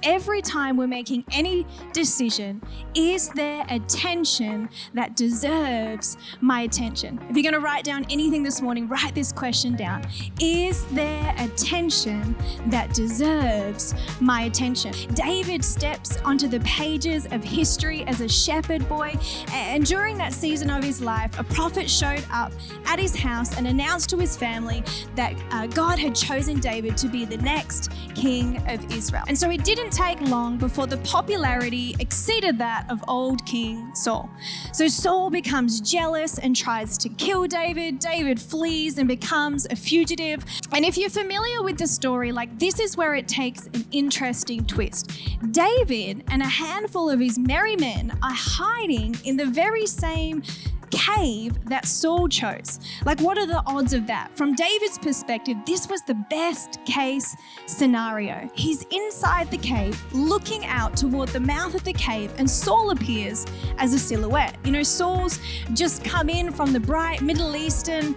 every time we're making any decision, is there a tension that deserves my attention? If you're going to write down anything this morning, write this question down. Is there a tension that deserves my attention? David steps onto the pages of history as a shepherd boy, and during that season of his life, a prophet showed up at his house and announced to his family that God had chosen David to be the next king of Israel. And so it didn't take long before the popularity exceeded that of old King Saul. So Saul becomes jealous and tries to kill David. David flees and becomes a fugitive. And if you're familiar with the story, this is where it takes an interesting twist. David and a handful of his merry men are hiding in the very same cave that Saul chose. What are the odds of that? From David's perspective, this was the best case scenario. He's inside the cave, looking out toward the mouth of the cave, and Saul appears as a silhouette. Saul's just come in from the bright Middle Eastern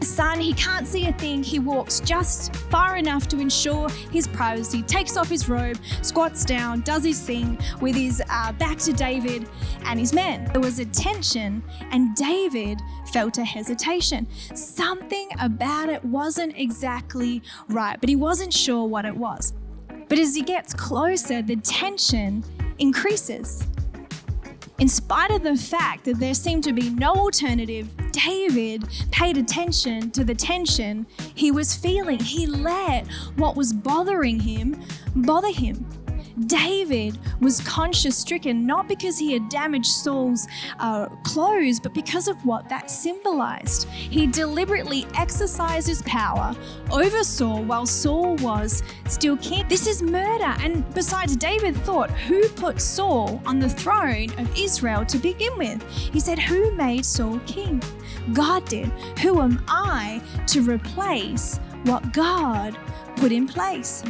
sun. He can't see a thing. He walks just far enough to ensure his privacy, takes off his robe, squats down, does his thing with his back to David and his men. There was a tension, and David felt a hesitation. Something about it wasn't exactly right, but he wasn't sure what it was. But as he gets closer, the tension increases. In spite of the fact that there seemed to be no alternative, David paid attention to the tension he was feeling. He let what was bothering him bother him. David was conscience-stricken, not because he had damaged Saul's clothes, but because of what that symbolized. He deliberately exercised his power over Saul while Saul was still king. This is murder. And besides, David thought, who put Saul on the throne of Israel to begin with? He said, who made Saul king? God did. Who am I to replace what God put in place?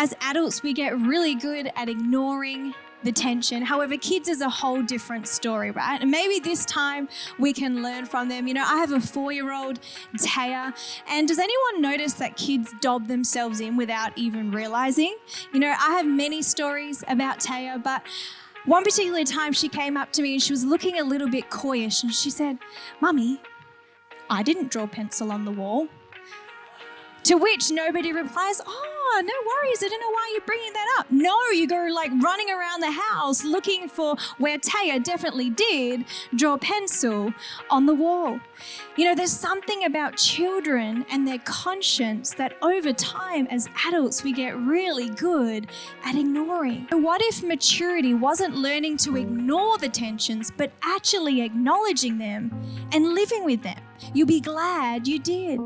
As adults, we get really good at ignoring the tension. However, kids is a whole different story, right? And maybe this time we can learn from them. I have a 4-year-old, Taya, and does anyone notice that kids dob themselves in without even realizing? I have many stories about Taya, but one particular time she came up to me and she was looking a little bit coyish, and she said, "Mummy, I didn't draw pencil on the wall." To which nobody replies, "Oh, no worries, I don't know why you're bringing that up." No, you go running around the house looking for where Taya definitely did draw pencil on the wall. There's something about children and their conscience that over time as adults we get really good at ignoring. What if maturity wasn't learning to ignore the tensions, but actually acknowledging them and living with them? You'll be glad you did.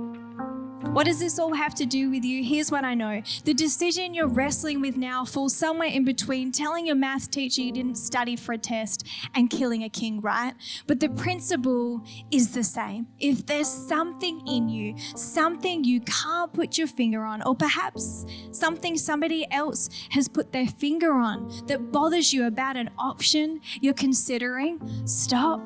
What does this all have to do with you? Here's what I know. The decision you're wrestling with now falls somewhere in between telling your math teacher you didn't study for a test and killing a king, right? But the principle is the same. If there's something in you, something you can't put your finger on, or perhaps something somebody else has put their finger on that bothers you about an option you're considering, stop.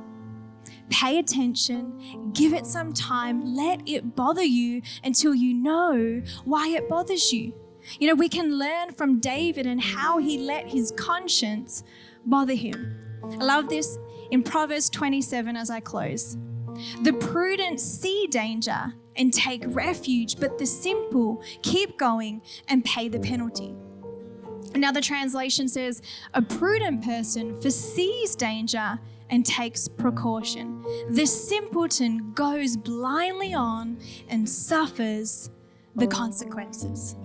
Pay attention, give it some time, let it bother you until you know why it bothers you. We can learn from David and how he let his conscience bother him. I love this in Proverbs 27 as I close. The prudent see danger and take refuge, but the simple keep going and pay the penalty. Another translation says, a prudent person foresees danger and takes precaution. The simpleton goes blindly on and suffers the consequences.